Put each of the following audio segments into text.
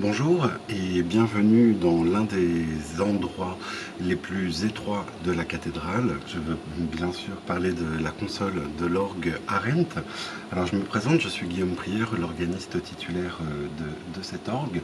Bonjour et bienvenue dans l'un des endroits les plus étroits de la cathédrale. Je veux bien sûr parler de la console de l'orgue Arendt. Alors je me présente, je suis Guillaume Prière, l'organiste titulaire de cet orgue.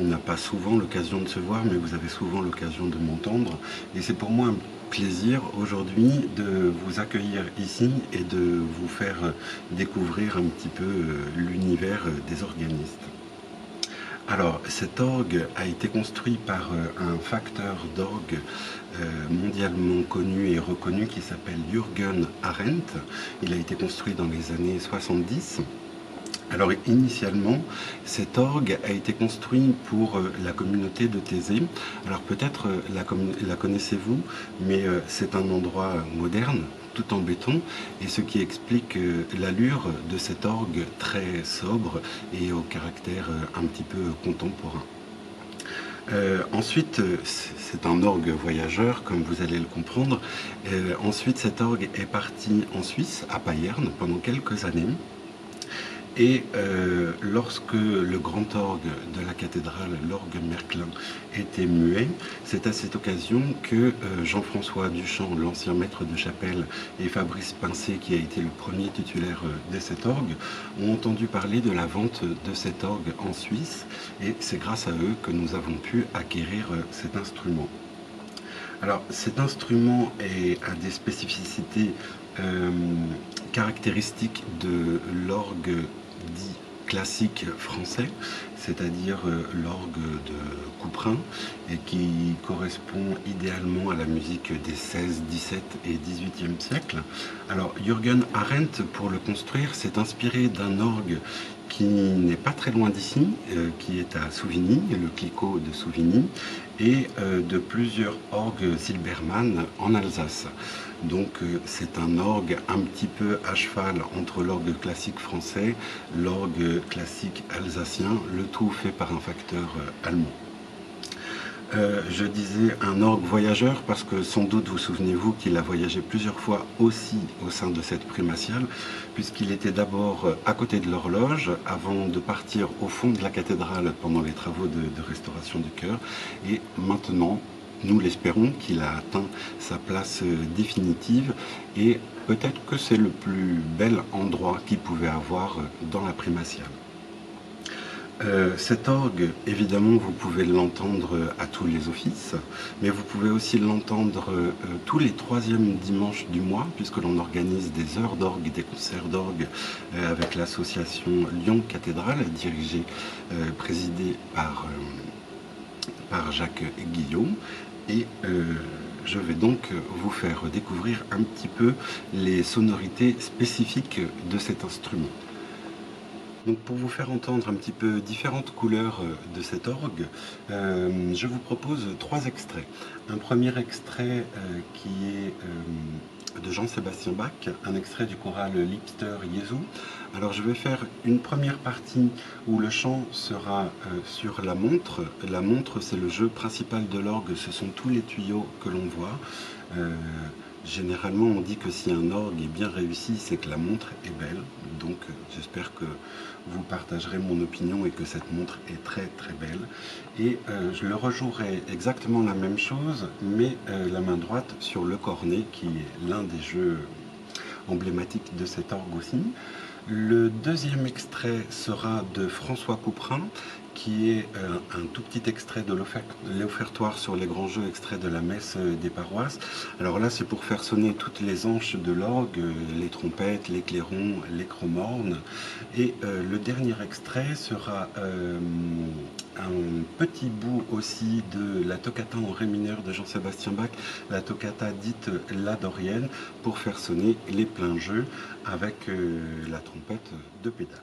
On n'a pas souvent l'occasion de se voir, mais vous avez souvent l'occasion de m'entendre. Et c'est pour moi un plaisir aujourd'hui de vous accueillir ici et de vous faire découvrir un petit peu l'univers des organistes. Alors, cet orgue a été construit par un facteur d'orgue mondialement connu et reconnu qui s'appelle Jürgen Arendt. Il a été construit dans les années 70. Alors initialement, cet orgue a été construit pour la communauté de Thésée. Alors peut-être la connaissez-vous, mais c'est un endroit moderne, tout en béton, et ce qui explique l'allure de cet orgue très sobre et au caractère un petit peu contemporain. Ensuite, c'est un orgue voyageur, comme vous allez le comprendre. Ensuite, cet orgue est parti en Suisse, à Payerne, pendant quelques années. Et lorsque le grand orgue de la cathédrale, l'orgue Merklin, était muet, c'est à cette occasion que Jean-François Duchamp, l'ancien maître de chapelle, et Fabrice Pincé, qui a été le premier titulaire de cet orgue, ont entendu parler de la vente de cet orgue en Suisse, et c'est grâce à eux que nous avons pu acquérir cet instrument. Alors cet instrument a des spécificités caractéristiques de l'orgue dit classique français, c'est-à-dire l'orgue de Couperin, et qui correspond idéalement à la musique des 16, 17 et 18e siècles. Alors Jürgen Arendt, pour le construire, s'est inspiré d'un orgue qui n'est pas très loin d'ici, qui est à Souvigny, le Clicquot de Souvigny, et de plusieurs orgues Silbermann en Alsace. Donc c'est un orgue un petit peu à cheval entre l'orgue classique français, l'orgue classique alsacien, le tout fait par un facteur allemand. Je disais un orgue voyageur parce que sans doute vous souvenez-vous qu'il a voyagé plusieurs fois aussi au sein de cette primatiale, puisqu'il était d'abord à côté de l'horloge avant de partir au fond de la cathédrale pendant les travaux de restauration du chœur, et maintenant nous l'espérons qu'il a atteint sa place définitive, et peut-être que c'est le plus bel endroit qu'il pouvait avoir dans la primatiale. Cet orgue, évidemment, vous pouvez l'entendre à tous les offices, mais vous pouvez aussi l'entendre tous les troisièmes dimanches du mois, puisque l'on organise des heures d'orgue, des concerts d'orgue avec l'association Lyon Cathédrale, présidée par Jacques Guillaume. Et je vais donc vous faire découvrir un petit peu les sonorités spécifiques de cet instrument. Donc pour vous faire entendre un petit peu différentes couleurs de cet orgue, je vous propose trois extraits. Un premier extrait qui est de Jean-Sébastien Bach, un extrait du choral Liebster Jesu. Alors je vais faire une première partie où le chant sera sur la montre. La montre, c'est le jeu principal de l'orgue, ce sont tous les tuyaux que l'on voit. Généralement, on dit que si un orgue est bien réussi, c'est que la montre est belle. Donc, j'espère que vous partagerez mon opinion et que cette montre est très très belle. Et je le rejouerai exactement la même chose, mais la main droite sur le cornet, qui est l'un des jeux emblématiques de cet orgue aussi. Le deuxième extrait sera de François Couperin, qui est un tout petit extrait de l'offertoire sur les grands jeux, extrait de la messe des paroisses. Alors là, c'est pour faire sonner toutes les anches de l'orgue, les trompettes, les clairons, les chromornes. Et le dernier extrait sera un petit bout aussi de la toccata en ré mineur de Jean-Sébastien Bach, la toccata dite la dorienne, pour faire sonner les pleins jeux avec la trompette de pédale.